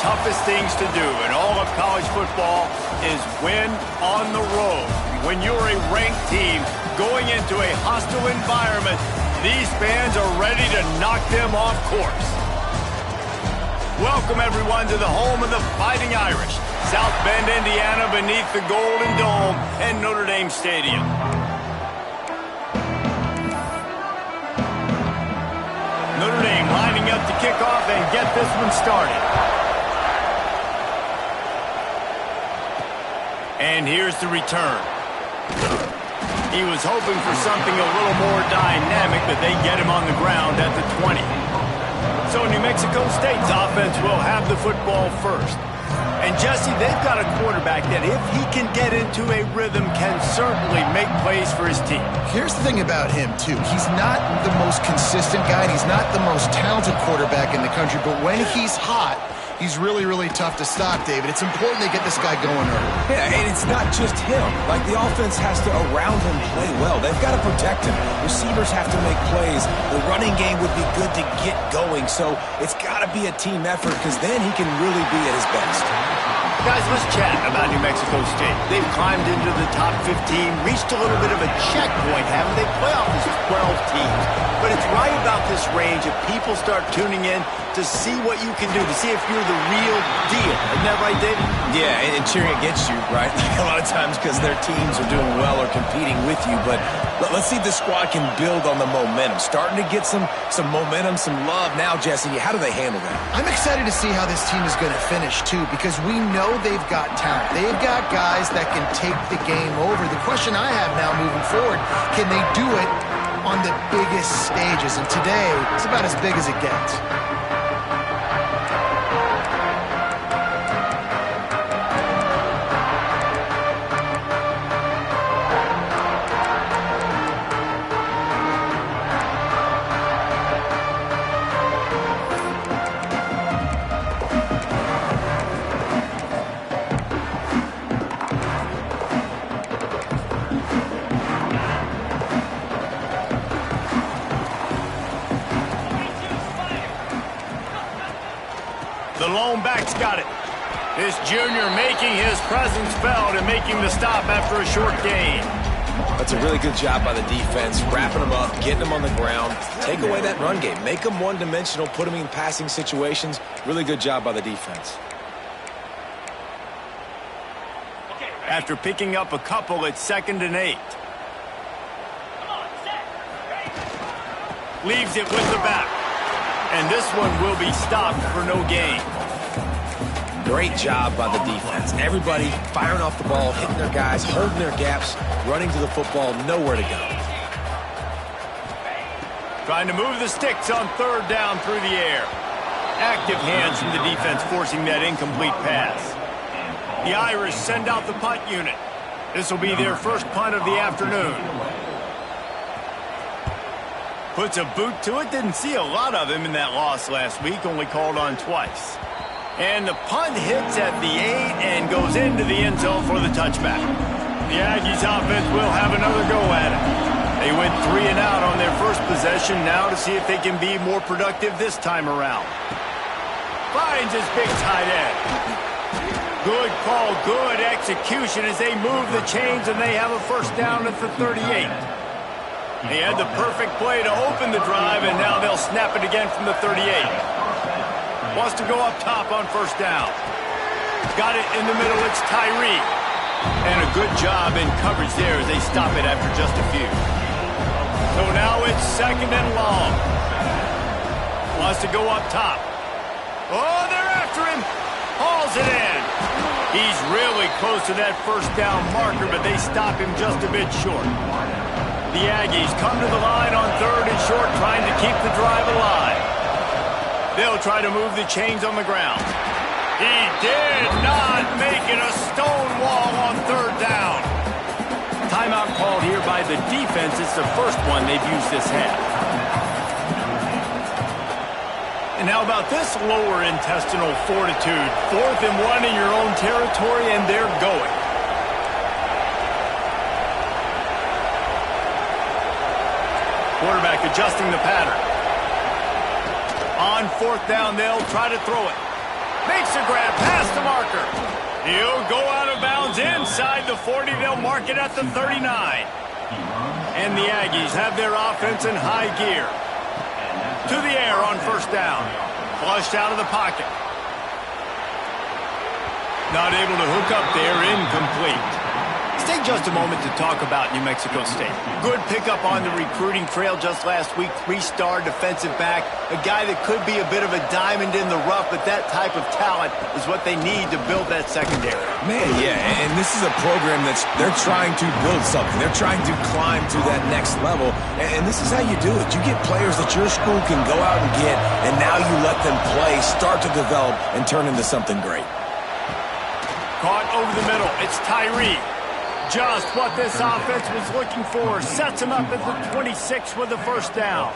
toughest things to do in all of college football is win on the road. When you're a ranked team going into a hostile environment, these fans are ready to knock them off course. Welcome, everyone, to the home of the Fighting Irish, South Bend, Indiana, beneath the Golden Dome and Notre Dame Stadium. Notre Dame lining up to kick off and get this one started. And here's the return. He was hoping for something a little more dynamic, but they get him on the ground at the 20. So New Mexico State's offense will have the football first. And Jesse, they've got a quarterback that, if he can get into a rhythm, can certainly make plays for his team. Here's the thing about him, too. He's not the most consistent guy, and he's not the most talented quarterback in the country, but when he's hot, he's really, really tough to stop, David. It's important they get this guy going early. Yeah, and it's not just him. Like, the offense has to, around him, play well. They've got to protect him. Receivers have to make plays. The running game would be good to get going. So it's got to be a team effort, because then he can really be at his best. Guys, let's chat about New Mexico State. They've climbed into the top 15, reached a little bit of a checkpoint, haven't they? Playoff is 12 teams. But it's right about this range if people start tuning in to see what you can do, to see if you're the real deal. Isn't that right, David? Yeah, and cheering against you, right? A lot of times because their teams are doing well or competing with you. But let's see if the squad can build on the momentum. Starting to get some momentum, some love. Now, Jesse, how do they handle that? I'm excited to see how this team is going to finish, too, because we know they've got talent. They've got guys that can take the game over. The question I have now moving forward, can they do it on the biggest stages? And today, it's about as big as it gets. The lone back's got it. This junior making his presence felt and making the stop after a short gain. That's a really good job by the defense, wrapping them up, getting them on the ground. Take away that run game. Make them one-dimensional, put them in passing situations. Really good job by the defense. After picking up a couple, it's 2nd and 8. Leaves it with the back. And this one will be stopped for no gain. Great job by the defense. Everybody firing off the ball, hitting their guys, holding their gaps, running to the football, nowhere to go. Trying to move the sticks on 3rd down through the air. Active hands from the defense forcing that incomplete pass. The Irish send out the punt unit. This will be their first punt of the afternoon. Puts a boot to it. Didn't see a lot of him in that loss last week. Only called on twice. And the punt hits at the 8 and goes into the end zone for the touchback. The Aggies offense will have another go at it. They went 3 and out on their first possession. Now to see if they can be more productive this time around. Finds his big tight end. Good call, good execution as they move the chains, and they have a first down at the 38. They had the perfect play to open the drive, and now they'll snap it again from the 38. Wants to go up top on first down. Got it in the middle, it's Tyree. And a good job in coverage there as they stop it after just a few. So now it's 2nd and long. Wants to go up top. Oh, they're after him. Hauls it in. He's really close to that first down marker, but they stop him just a bit short. The Aggies come to the line on 3rd and short, trying to keep the drive alive. They'll try to move the chains on the ground. He did not make it a stone wall on 3rd down. Timeout called here by the defense. It's the first one they've used this half. And how about this lower intestinal fortitude? 4th and 1 in your own territory, and they're going. Quarterback adjusting the pattern. On 4th down, they'll try to throw it. Makes a grab past the marker. He'll go out of bounds inside the 40. They'll mark it at the 39. And the Aggies have their offense in high gear. To the air on first down. Flushed out of the pocket. Not able to hook up there, incomplete. Let's take just a moment to talk about New Mexico State. Good pickup on the recruiting trail just last week. 3-star defensive back. A guy that could be a bit of a diamond in the rough, but that type of talent is what they need to build that secondary. Man, yeah, and this is a program they're trying to build something. They're trying to climb to that next level, and this is how you do it. You get players that your school can go out and get, and now you let them play, start to develop, and turn into something great. Caught over the middle. It's Tyree. Just what this offense was looking for. Sets him up at the 26 with the first down.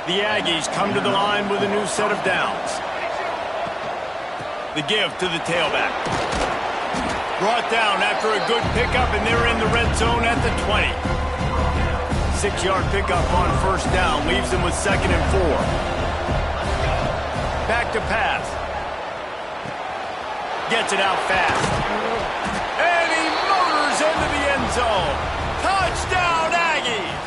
The Aggies come to the line with a new set of downs. The give to the tailback. Brought down after a good pickup, and they're in the red zone at the 20. 6-yard pickup on first down. Leaves them with 2nd and 4. Back to pass. Gets it out fast. And he motors into the end zone. Touchdown, Aggies!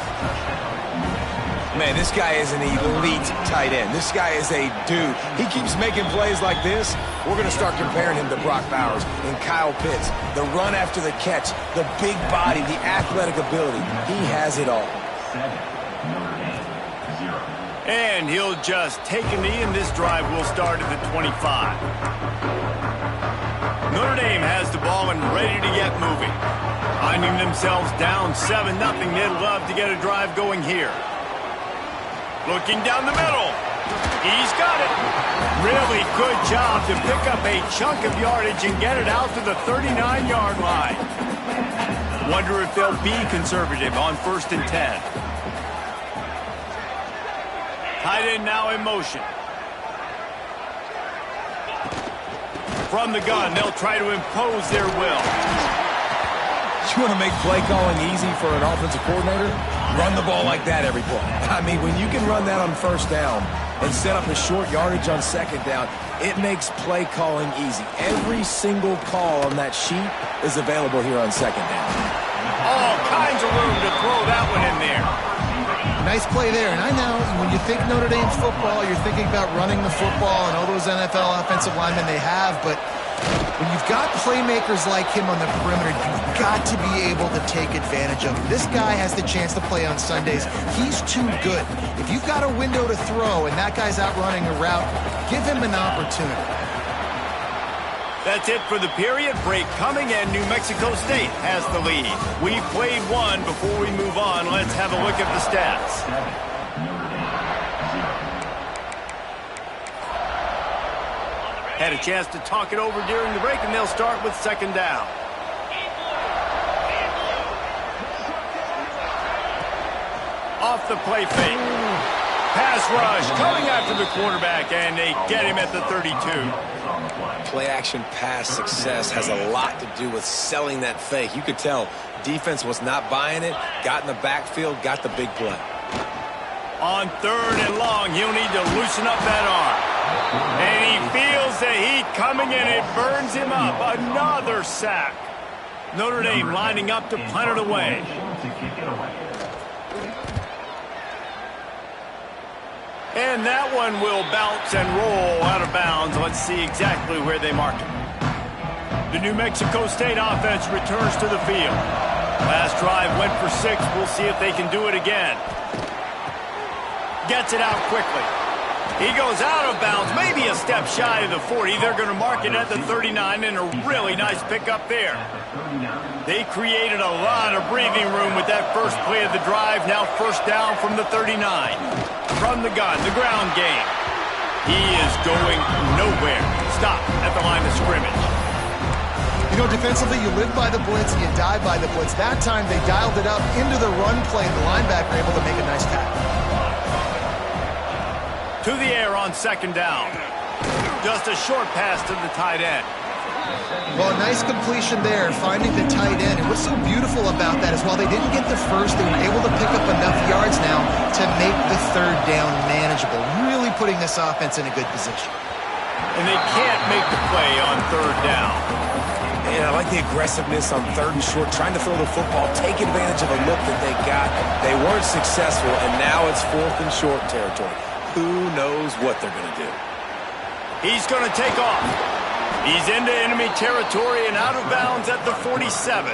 Man, this guy is an elite tight end. This guy is a dude. He keeps making plays like this. We're going to start comparing him to Brock Bowers and Kyle Pitts. The run after the catch, the big body, the athletic ability. He has it all. And he'll just take a knee, and this drive will start at the 25. Notre Dame has the ball and ready to get moving. Finding themselves down 7-0. They'd love to get a drive going here. Looking down the middle. He's got it. Really good job to pick up a chunk of yardage and get it out to the 39-yard line. Wonder if they'll be conservative on 1st and 10. Tight end now in motion. From the gun, they'll try to impose their will. You want to make play calling easy for an offensive coordinator? Run the ball like that every play. I mean, when you can run that on first down and set up a short yardage on second down, it makes play calling easy. Every single call on that sheet is available here on second down. All kinds of room to throw that one in there. Nice play there. And I know when you think Notre Dame's football, you're thinking about running the football and all those NFL offensive linemen they have. But when you've got playmakers like him on the perimeter, you've got to be able to take advantage of him. This guy has the chance to play on Sundays. He's too good. If you've got a window to throw and that guy's out running a route, give him an opportunity. That's it for the period. Break coming, and New Mexico State has the lead. We've played one. Before we move on, let's have a look at the stats. Had a chance to talk it over during the break, and they'll start with 2nd down. Off the play fake. Pass rush coming after the quarterback, and they get him at the 32. Play-action pass success has a lot to do with selling that fake. You could tell defense was not buying it, got in the backfield, got the big play. On 3rd and long, he'll need to loosen up that arm. And he feels the heat coming, and it burns him up. Another sack. Notre Dame lining up to punt it away. And that one will bounce and roll out of bounds. Let's see exactly where they mark it. The New Mexico State offense returns to the field. Last drive went for 6. We'll see if they can do it again. Gets it out quickly. He goes out of bounds, maybe a step shy of the 40. They're going to mark it at the 39, and a really nice pickup there. They created a lot of breathing room with that first play of the drive. Now 1st down from the 39. From the gun, the ground game. He is going nowhere. Stop at the line of scrimmage. You know, defensively, you live by the blitz and you die by the blitz. That time, they dialed it up into the run play. The linebacker able to make a nice tackle. To the air on 2nd down. Just a short pass to the tight end. Well, a nice completion there, finding the tight end. And what's so beautiful about that is while they didn't get the first, they were able to pick up enough yards now to make the 3rd down manageable, really putting this offense in a good position. and they can't make the play on third down. And I like the aggressiveness on third and short, trying to throw the football, take advantage of a look that they got. They weren't successful, and now it's fourth and short territory. Who knows what they're going to do? He's going to take off. He's into enemy territory and out of bounds at the 47.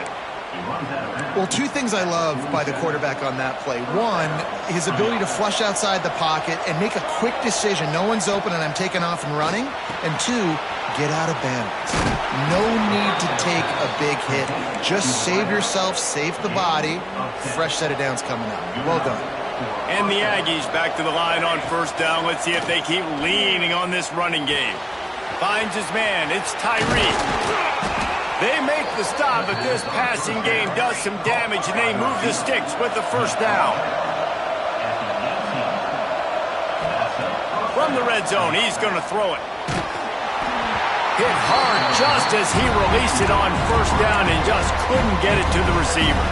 Well, two things I love by the quarterback on that play. One, his ability to flush outside the pocket and make a quick decision. No one's open and I'm taking off and running. And two, get out of bounds. No need to take a big hit. Just save yourself, save the body. Fresh set of downs coming up. Well done. And the Aggies back to the line on first down. Let's see if they keep leaning on this running game. Finds his man. It's Tyree. They make the stop, but this passing game does some damage, and they move the sticks with the first down. From the red zone, he's going to throw it. Hit hard just as he released it on first down and just couldn't get it to the receiver.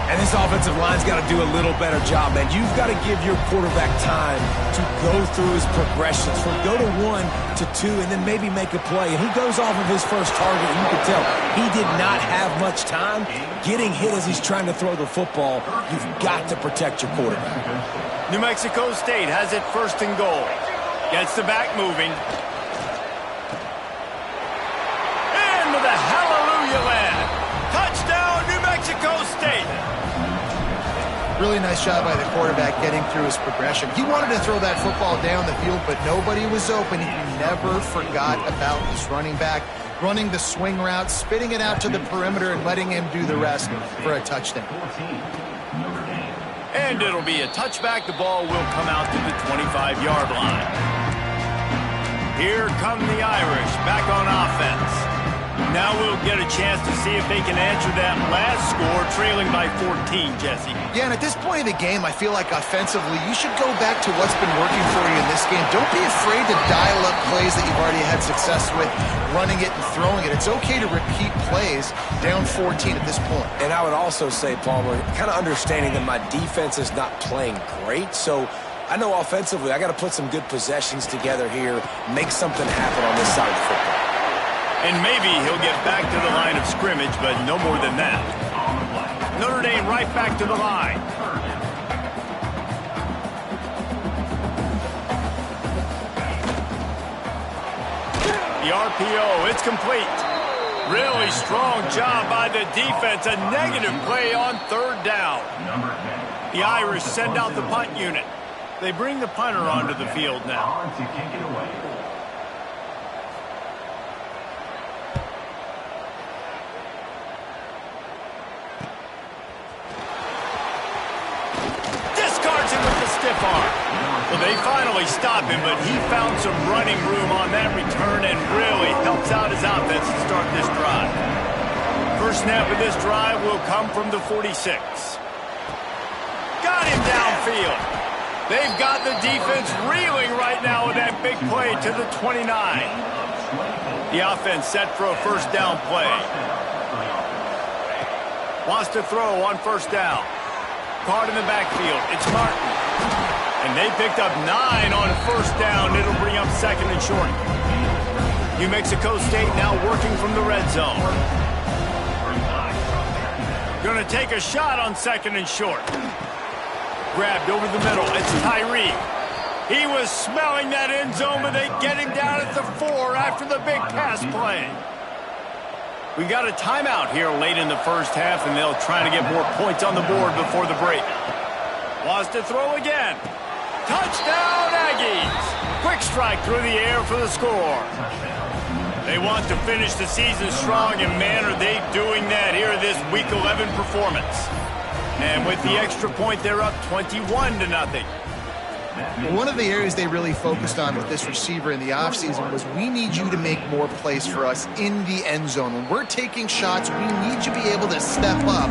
And this offensive line's got to do a little better job, man. You've got to give your quarterback time to go through his progressions, from go to 1 to 2, and then maybe make a play. And he goes off of his first target, and you can tell he did not have much time getting hit as he's trying to throw the football. You've got to protect your quarterback. New Mexico State has it first and goal. Gets the back moving. Into the hallelujah land. Touchdown, New Mexico State. Really nice job by the quarterback getting through his progression. He wanted to throw that football down the field, but nobody was open. He never forgot about his running back, running the swing route, spitting it out to the perimeter, and letting him do the rest for a touchdown. And it'll be a touchback. The ball will come out to the 25-yard line. Here come the Irish back on offense. Now we'll get a chance to see if they can answer that last score, trailing by 14, Jesse. Yeah, and at this point in the game, I feel like offensively, you should go back to what's been working for you in this game. Don't be afraid to dial up plays that you've already had success with, running it and throwing it. It's okay to repeat plays down 14 at this point. And I would also say, Palmer, kind of understanding that my defense is not playing great, so I know offensively I got to put some good possessions together here, make something happen on this side of the football. And maybe he'll get back to the line of scrimmage, but no more than that. Notre Dame right back to the line. The RPO, it's complete. Really strong job by the defense. A negative play on third down. The Irish send out the punt unit. They bring the punter onto the field now. Stiff arm. Well, they finally stop him, but he found some running room on that return and really helps out his offense to start this drive. First snap of this drive will come from the 46. Got him downfield. They've got the defense reeling right now with that big play to the 29. The offense set for a first down play. Wants to throw on first down. Card in the backfield. It's Martin. And they picked up 9 on first down. It'll bring up second and short. New Mexico State now working from the red zone. Going to take a shot on second and short. Grabbed over the middle. It's Tyree. He was smelling that end zone, but they get him down at the 4 after the big pass play. We got a timeout here late in the first half, and they'll try to get more points on the board before the break. Wants to throw again. Touchdown, Aggies! Quick strike through the air for the score. They want to finish the season strong, and man, are they doing that here in this Week 11 performance. And with the extra point, they're up 21-0. One of the areas they really focused on with this receiver in the offseason was we need you to make more plays for us in the end zone. When we're taking shots, we need you to be able to step up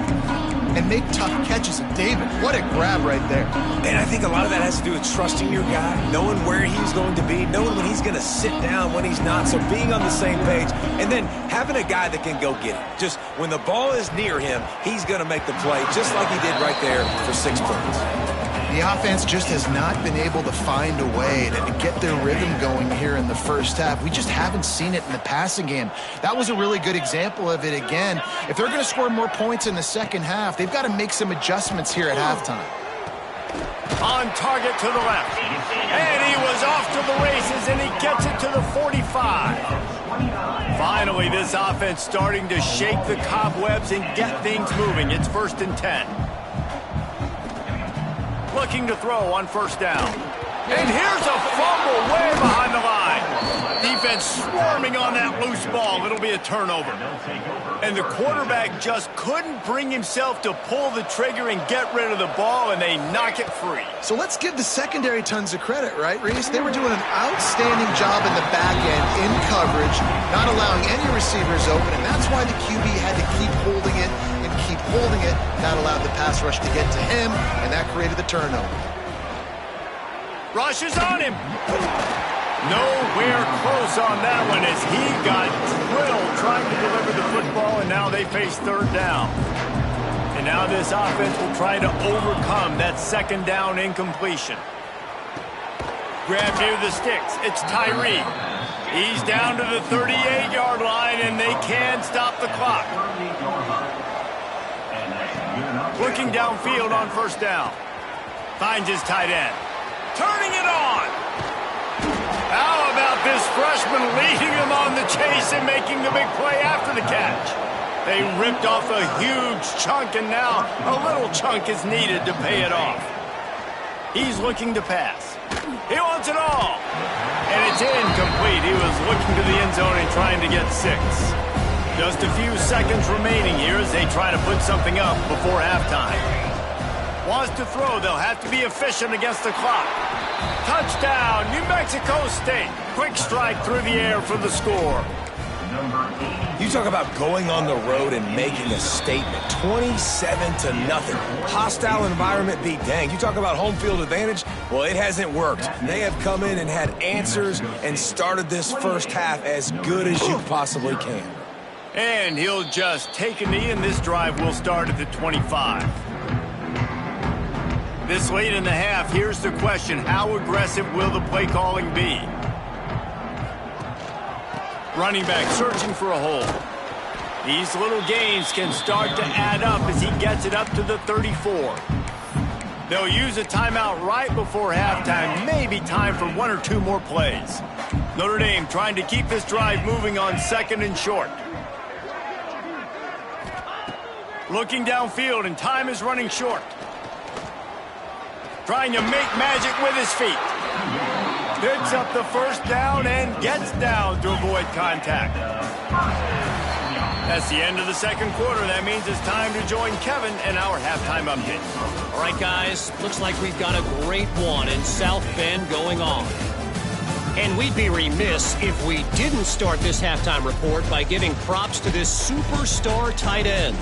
and make tough catches. And David, what a grab right there. And I think a lot of that has to do with trusting your guy, knowing where he's going to be, knowing when he's going to sit down, when he's not. So being on the same page, and then having a guy that can go get it. Just when the ball is near him, he's going to make the play, just like he did right there for 6 points. The offense just has not been able to find a way to get their rhythm going here in the first half. We just haven't seen it in the passing game. That was a really good example of it again. If they're going to score more points in the second half, they've got to make some adjustments here at halftime. On target to the left. And he was off to the races, and he gets it to the 45. Finally, this offense starting to shake the cobwebs and get things moving. It's 1st and 10. Looking to throw on 1st down. And here's a fumble way behind the line. Defense swarming on that loose ball. It'll be a turnover. And the quarterback just couldn't bring himself to pull the trigger and get rid of the ball, and they knock it free. So let's give the secondary tons of credit, right, Reese? They were doing an outstanding job in the back end, in coverage, not allowing any receivers open, and that's why the QB had to keep holding it and keep holding it. That allowed the pass rush to get to him, and that created the turnover. Rushes on him. Nowhere close on that one as he got drilled trying to deliver the football, and now they face 3rd down. And now this offense will try to overcome that 2nd down incompletion. Grab near the sticks. It's Tyree. He's down to the 38-yard line, and they can stop the clock. Looking downfield on 1st down. Finds his tight end. Turning it on. How about this freshman leading him on the chase and making the big play after the catch? They ripped off a huge chunk, and now a little chunk is needed to pay it off. He's looking to pass. He wants it all. And it's incomplete. He was looking to the end zone and trying to get 6. Just a few seconds remaining here as they try to put something up before halftime. Wants to throw. They'll have to be efficient against the clock. Touchdown, New Mexico State. Quick strike through the air for the score. You talk about going on the road and making a statement. 27-0. Hostile environment be danged. You talk about home field advantage. Well, it hasn't worked. They have come in and had answers and started this first half as good as you possibly can. And he'll just take a knee, and this drive will start at the 25. This late in the half, here's the question. How aggressive will the play calling be? Running back searching for a hole. These little gains can start to add up as he gets it up to the 34. They'll use a timeout right before halftime. Maybe time for 1 or 2 more plays. Notre Dame trying to keep this drive moving on 2nd and short. Looking downfield, and time is running short. Trying to make magic with his feet. Picks up the 1st down and gets down to avoid contact. That's the end of the 2nd quarter. That means it's time to join Kevin and our halftime update. All right, guys, looks like we've got a great one in South Bend going on. And we'd be remiss if we didn't start this halftime report by giving props to this superstar tight end.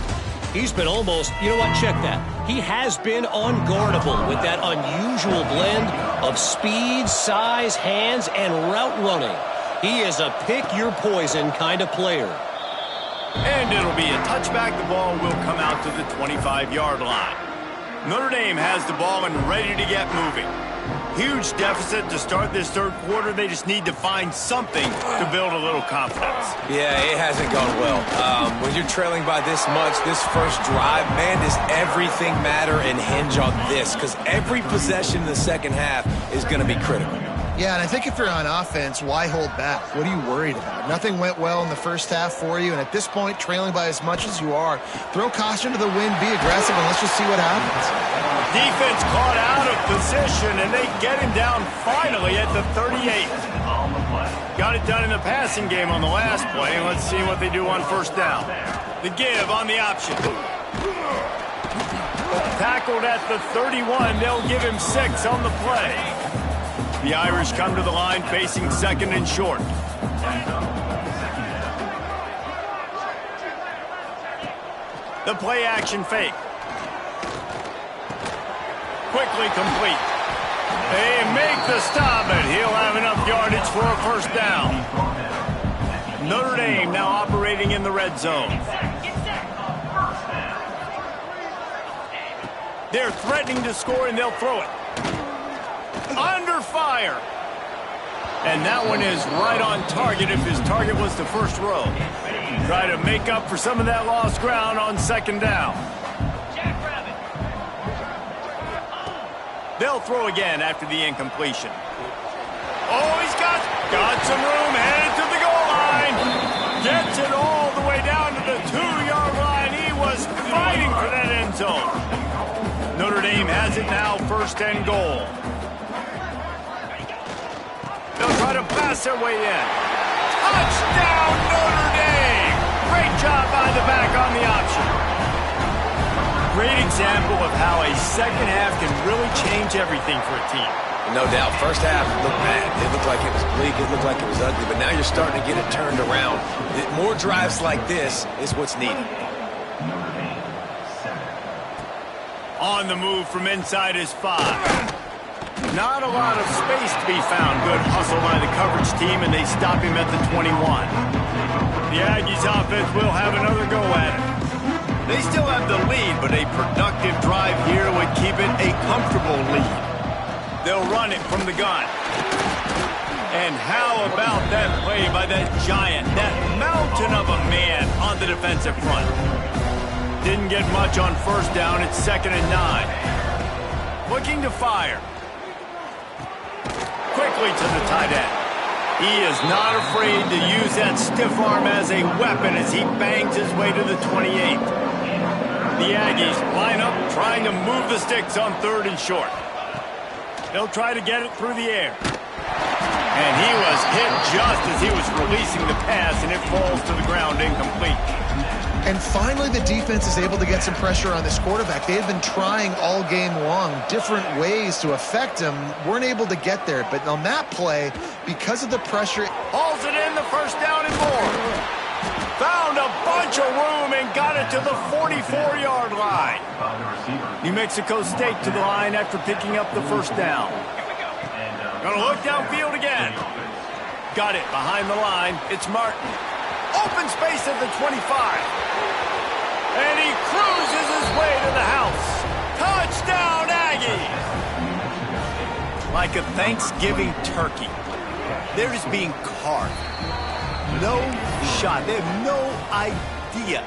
He's been almost, you know what, check that. He has been unguardable with that unusual blend of speed, size, hands, and route running. He is a pick-your-poison kind of player. And it'll be a touchback. The ball will come out to the 25-yard line. Notre Dame has the ball and ready to get moving. Huge deficit to start this 3rd quarter. They just need to find something to build a little confidence. Yeah, it hasn't gone well. When you're trailing by this much, this first drive, man, does everything matter and hinge on this? Because every possession in the 2nd half is going to be critical. Yeah, and I think if you're on offense, why hold back? What are you worried about? Nothing went well in the first half for you, and at this point, trailing by as much as you are, throw caution to the wind, be aggressive, and let's just see what happens. Defense caught out of position, and they get him down finally at the 38. Got it done in the passing game on the last play, and let's see what they do on 1st down. The give on the option. Tackled at the 31. They'll give him 6 on the play. The Irish come to the line facing 2nd and short. The play action fake. Quickly complete. They make the stop, and he'll have enough yardage for a 1st down. Notre Dame now operating in the red zone. They're threatening to score, and they'll throw it. Under fire. And that one is right on target if his target was the first row. Try to make up for some of that lost ground on second down. They'll throw again after the incompletion. Oh, he's got some room, headed to the goal line. Gets it all the way down to the 2-yard line. He was fighting for that end zone. Notre Dame has it now, 1st and goal. They'll try to pass their way in. Touchdown, Notre Dame! Great job by the back on the option. Great example of how a second half can really change everything for a team. No doubt. First half looked bad. It looked like it was bleak. It looked like it was ugly. But now you're starting to get it turned around. More drives like this is what's needed. On the move from inside his 5. Not a lot of space to be found. Good hustle by the coverage team, and they stop him at the 21. The Aggies offense will have another go at it. They still have the lead, but a productive drive here would keep it a comfortable lead. They'll run it from the gun. And how about that play by that giant, that mountain of a man on the defensive front? Didn't get much on first down. It's 2nd and 9. Looking to fire. Quickly to the tight end. He is not afraid to use that stiff arm as a weapon as he bangs his way to the 28. The Aggies line up trying to move the sticks on 3rd and short. They'll try to get it through the air. And he was hit just as he was releasing the pass, and it falls to the ground incomplete. And finally, the defense is able to get some pressure on this quarterback. They have been trying all game long different ways to affect him. Weren't able to get there. But on that play, because of the pressure... Hauls it in, the 1st down and more. Found a bunch of room and got it to the 44-yard line. New Mexico State to the line after picking up the 1st down. Gonna look downfield again. Got it behind the line. It's Martin. Open space at the 25. And he cruises his way to the house. Touchdown, Aggies! Like a Thanksgiving turkey, they're just being carved. No shot. They have no idea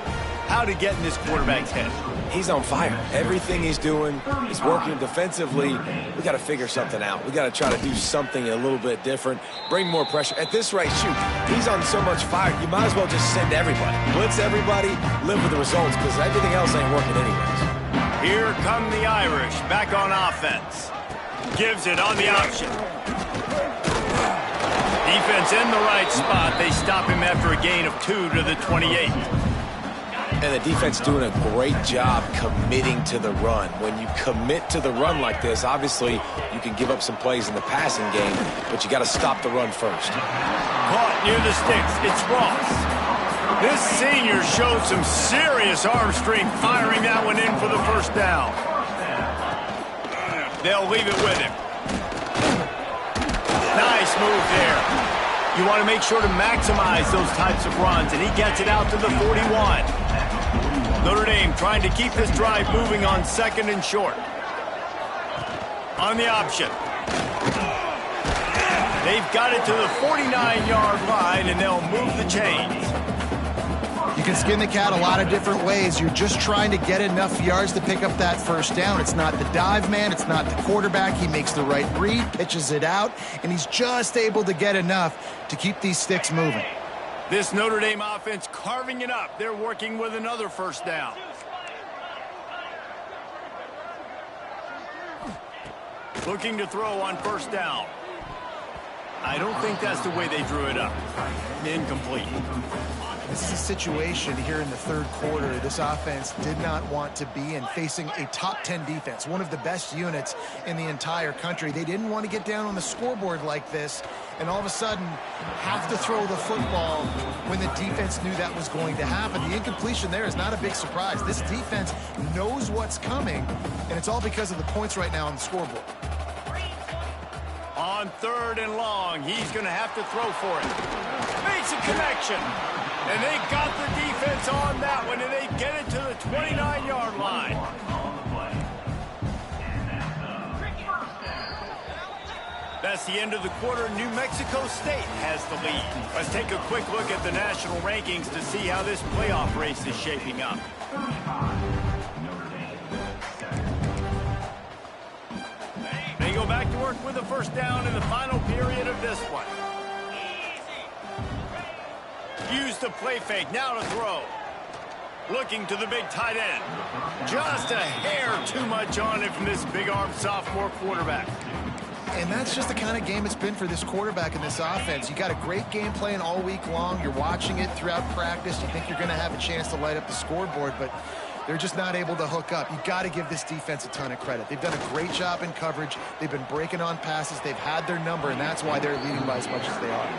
how to get in this quarterback's head. He's on fire. Everything he's doing is working defensively. We got to figure something out. We got to try to do something a little bit different. Bring more pressure. At this rate, shoot, he's on so much fire, you might as well just send everybody. Blitz everybody, live with the results, because everything else ain't working anyways. Here come the Irish, back on offense. Gives it on the option. Defense in the right spot. They stop him after a gain of 2 to the 28. And the defense doing a great job committing to the run. When you commit to the run like this, obviously you can give up some plays in the passing game, but you got to stop the run first. Caught near the sticks. It's Ross. This senior showed some serious arm strength firing that one in for the 1st down. They'll leave it with him. Nice move there. You want to make sure to maximize those types of runs, and he gets it out to the 41. Notre Dame trying to keep this drive moving on 2nd and short. On the option. They've got it to the 49-yard line, and they'll move the chains. You can skin the cat a lot of different ways. You're just trying to get enough yards to pick up that 1st down. It's not the dive man. It's not the quarterback. He makes the right read, pitches it out, and he's just able to get enough to keep these sticks moving. This Notre Dame offense carving it up. They're working with another 1st down. Looking to throw on 1st down. I don't think that's the way they drew it up. Incomplete. This is a situation here in the 3rd quarter this offense did not want to be in, facing a top 10 defense, one of the best units in the entire country. They didn't want to get down on the scoreboard like this and all of a sudden have to throw the football when the defense knew that was going to happen. The incompletion there is not a big surprise. This defense knows what's coming, and it's all because of the points right now on the scoreboard. On 3rd and long, he's going to have to throw for it. Makes a connection. And they got the defense on that one, and they get it to the 29-yard line. past the end of the quarter, New Mexico State has the lead. Let's take a quick look at the national rankings to see how this playoff race is shaping up. They go back to work with a first down in the final period of this one. Use the play fake, now to throw. Looking to the big tight end. Just a hair too much on it from this big-armed sophomore quarterback. And that's just the kind of game it's been for this quarterback in this offense. You got a great game plan all week long. You're watching it throughout practice. You think you're going to have a chance to light up the scoreboard, but they're just not able to hook up. You got to give this defense a ton of credit. They've done a great job in coverage. They've been breaking on passes. They've had their number, and that's why they're leading by as much as they are.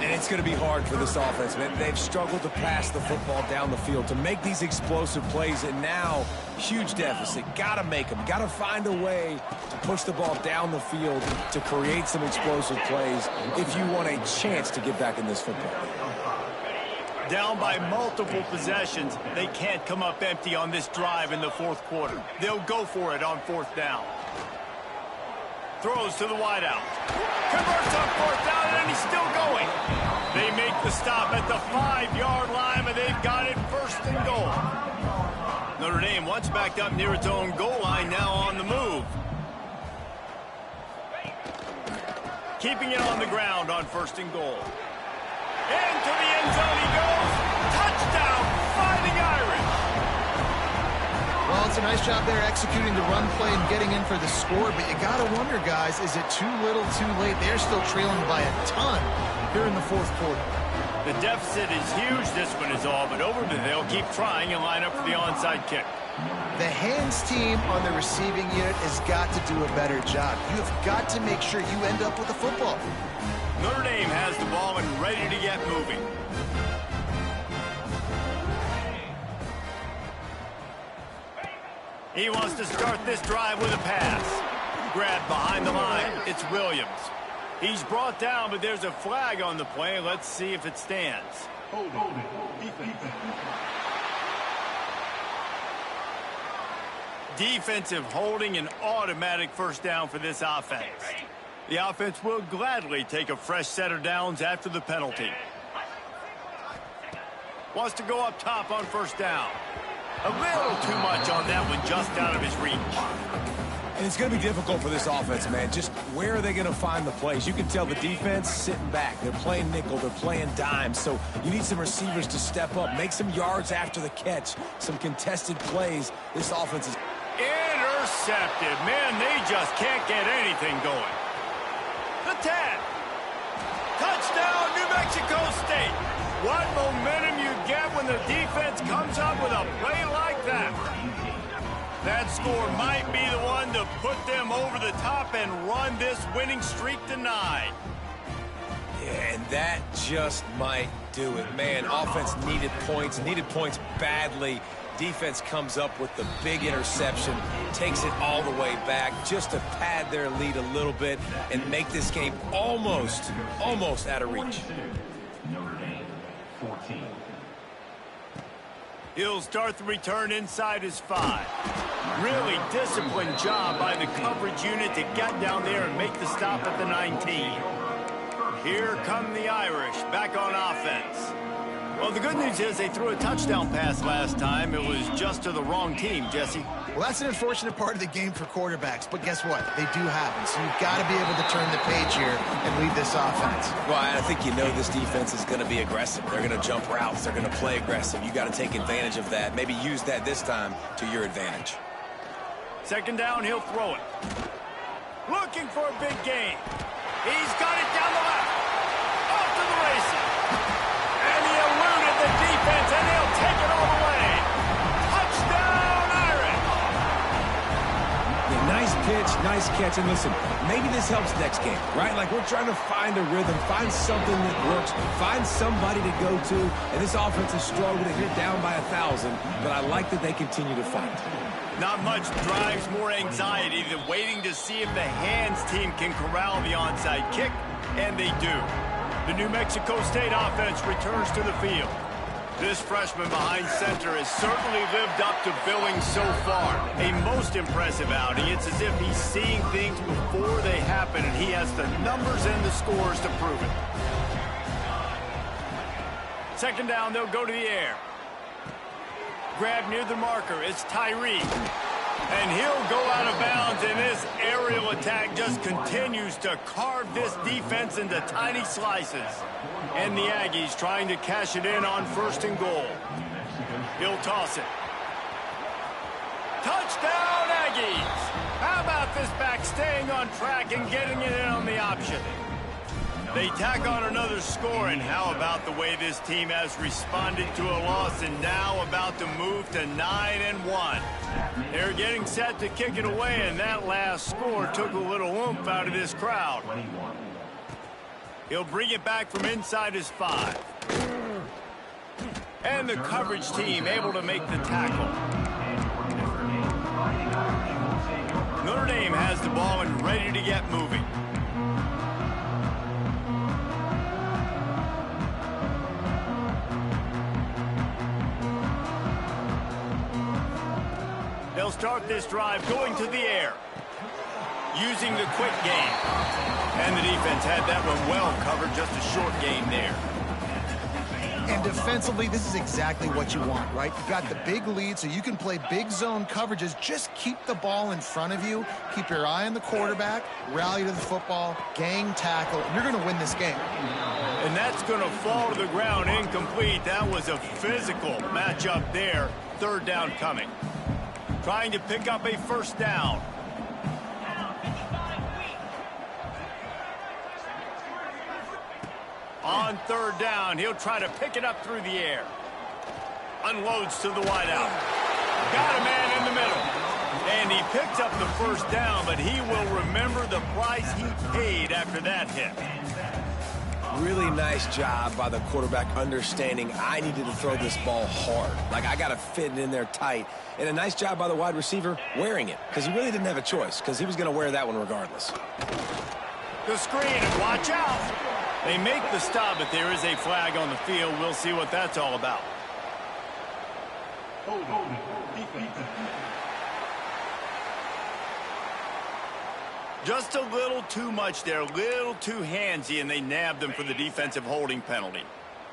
And it's going to be hard for this offense, man. They've struggled to pass the football down the field, to make these explosive plays, and now, huge deficit. Got to make them. Got to find a way to push the ball down the field to create some explosive plays if you want a chance to get back in this football game. Down by multiple possessions, they can't come up empty on this drive in the fourth quarter. They'll go for it on fourth down. Throws to the wideout. Converts on fourth down, and he's still going. They make the stop at the 5-yard line, but they've got it first and goal. Notre Dame once backed up near its own goal line, now on the move. Keeping it on the ground on first and goal. Into the end zone he goes. Touchdown, Fighting Irish. Well, it's a nice job there executing the run play and getting in for the score, but you got to wonder, guys, is it too little, too late? They're still trailing by a ton here in the fourth quarter. The deficit is huge, this one is all, but they'll keep trying and line up for the onside kick. The hands team on the receiving unit has got to do a better job. You have got to make sure you end up with the football. Notre Dame has the ball and ready to get moving. He wants to start this drive with a pass. Grabbed behind the line, it's Williams. He's brought down, but there's a flag on the play. Let's see if it stands. Defensive holding, an automatic first down for this offense. The offense will gladly take a fresh set of downs after the penalty. Wants to go up top on first down. A little too much on that one, just out of his reach. And it's going to be difficult for this offense, man. Just where are they going to find the plays? You can tell the defense sitting back. They're playing nickel. They're playing dime. So you need some receivers to step up, make some yards after the catch, some contested plays. This offense is intercepted. Man, they just can't get anything going. The 10. Touchdown, New Mexico State. What momentum you get when the defense comes up with a play like that. That score might be the one to put them over the top and run this winning streak to 9. Yeah, and that just might do it. Man, offense needed points badly. Defense comes up with the big interception, takes it all the way back just to pad their lead a little bit and make this game almost out of reach. Notre Dame, 14. He'll start the return inside his 5. Really disciplined job by the coverage unit to get down there and make the stop at the 19. Here come the Irish back on offense. Well, the good news is they threw a touchdown pass last time. It was just to the wrong team, Jesse. Well, that's an unfortunate part of the game for quarterbacks, but guess what? They do happen, so you've got to be able to turn the page here and lead this offense. Well, I think you know this defense is going to be aggressive. They're going to jump routes. They're going to play aggressive. You got to take advantage of that. Maybe use that this time to your advantage. Second down, he'll throw it. Looking for a big gain. He's got it down the left. Off to the races. And he eluded the defense, and he'll take it all the way. Touchdown, Irish. Yeah, nice pitch, nice catch. And listen, maybe this helps next game, right? Like we're trying to find a rhythm, find something that works, find somebody to go to. And this offense is struggling to hit down by 1,000, but I like that they continue to fight. Not much drives more anxiety than waiting to see if the hands team can corral the onside kick, and they do. The New Mexico State offense returns to the field. This freshman behind center has certainly lived up to billing so far. A most impressive outing. It's as if he's seeing things before they happen, and he has the numbers and the scores to prove it. Second down, they'll go to the air. Grab near the marker. It's Tyree. And he'll go out of bounds, and this aerial attack just continues to carve this defense into tiny slices. And the Aggies trying to cash it in on 1st and goal. He'll toss it. Touchdown, Aggies! How about this back staying on track and getting it in on the option? They tack on another score, and how about the way this team has responded to a loss and now about to move to 9-1. They're getting set to kick it away, and that last score took a little oomph out of this crowd. He'll bring it back from inside his 5. And the coverage team able to make the tackle. Notre Dame has the ball and ready to get moving. They'll start this drive going to the air, using the quick game. And the defense had that one well covered, just a short game there. And defensively, this is exactly what you want, right? You've got the big lead, so you can play big zone coverages. Just keep the ball in front of you. Keep your eye on the quarterback, rally to the football, gang tackle, and you're going to win this game. And that's going to fall to the ground incomplete. That was a physical matchup there. 3rd down coming. Trying to pick up a 1st down. On 3rd down, he'll try to pick it up through the air. Unloads to the wideout. Got a man in the middle. And he picks up the 1st down, but he will remember the price he paid after that hit. Really nice job by the quarterback understanding I needed to throw this ball hard. Like, I got to fit it in there tight. And a nice job by the wide receiver wearing it, because he really didn't have a choice, because he was going to wear that one regardless. The screen, and watch out. They make the stop, but there is a flag on the field. We'll see what that's all about. Just a little too much there, a little too handsy, and they nabbed them for the defensive holding penalty.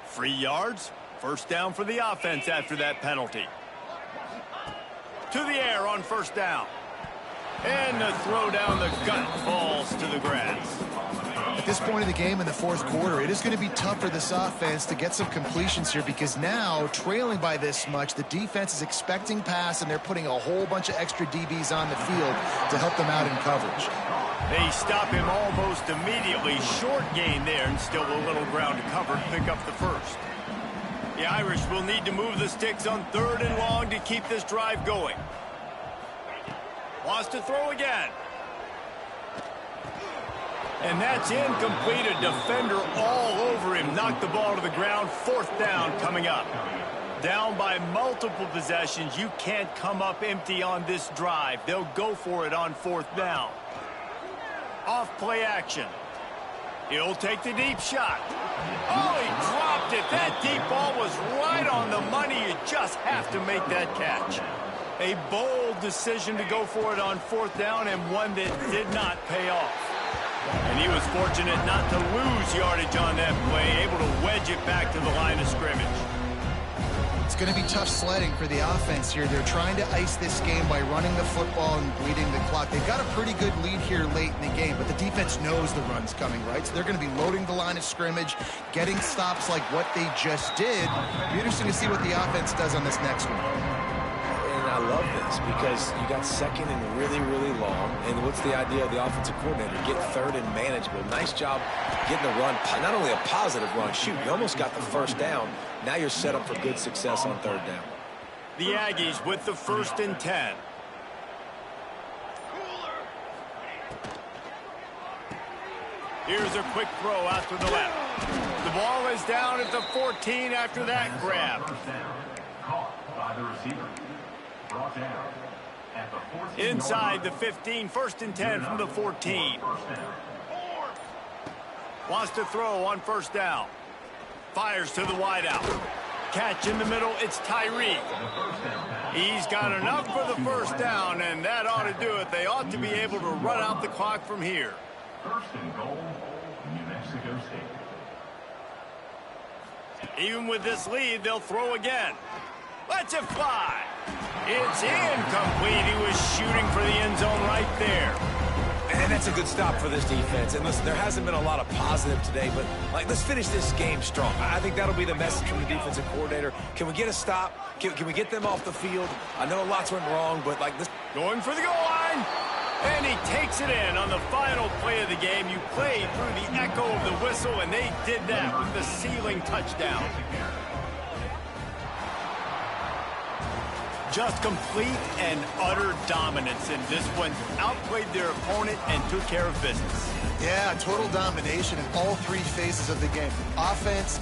3 yards, 1st down for the offense after that penalty. To the air on 1st down. And the throw down the gut falls to the grass. At this point of the game in the 4th quarter, it is going to be tough for this offense to get some completions here, because now, trailing by this much, the defense is expecting pass, and they're putting a whole bunch of extra DBs on the field to help them out in coverage. They stop him almost immediately. Short gain there, and still a little ground to cover. Pick up the 1st. The Irish will need to move the sticks on 3rd and long to keep this drive going. Wants to throw again. And that's incomplete. A defender all over him. Knocked the ball to the ground. 4th down coming up. Down by multiple possessions. You can't come up empty on this drive. They'll go for it on 4th down. Off play action. He'll take the deep shot. Oh, he dropped it. That deep ball was right on the money. You just have to make that catch. A bold decision to go for it on 4th down, and one that did not pay off. And he was fortunate not to lose yardage on that play, able to wedge it back to the line of scrimmage. It's going to be tough sledding for the offense here. They're trying to ice this game by running the football and bleeding the clock. They've got a pretty good lead here late in the game, but the defense knows the run's coming, right? So they're going to be loading the line of scrimmage, getting stops like what they just did. It'll be interesting to see what the offense does on this next one. I love this because you got 2nd and really, really long. And what's the idea of the offensive coordinator? Get 3rd and manageable. Nice job getting the run. Not only a positive run, shoot, you almost got the 1st down. Now you're set up for good success on 3rd down. The Aggies with the 1st and 10. Here's a quick throw out to the left. The ball is down at the 14 after that grab. Caught by the receiver. Brought down at the 14. Inside the 15, 1st and 10 from the 14. Wants to throw on 1st down. Fires to the wideout. catch in the middle. It's Tyree. He's got enough for the first down, and that ought to do it. They ought to be able to run out the clock from here. First and goal, New Mexico State. Even with this lead, they'll throw again. Let's it fly. It's incomplete. He was shooting for the end zone right there. And that's a good stop for this defense. And listen, there hasn't been a lot of positive today, but let's finish this game strong. I think that'll be the message from the defensive coordinator. Can we get a stop? Can we get them off the field? I know lots went wrong, but this. Going for the goal line. And he takes it in on the final play of the game. You played through the echo of the whistle, and they did that with the sealing touchdown. Just complete and utter dominance in this one. Outplayed their opponent and took care of business. Yeah, total domination in all three phases of the game. Offense,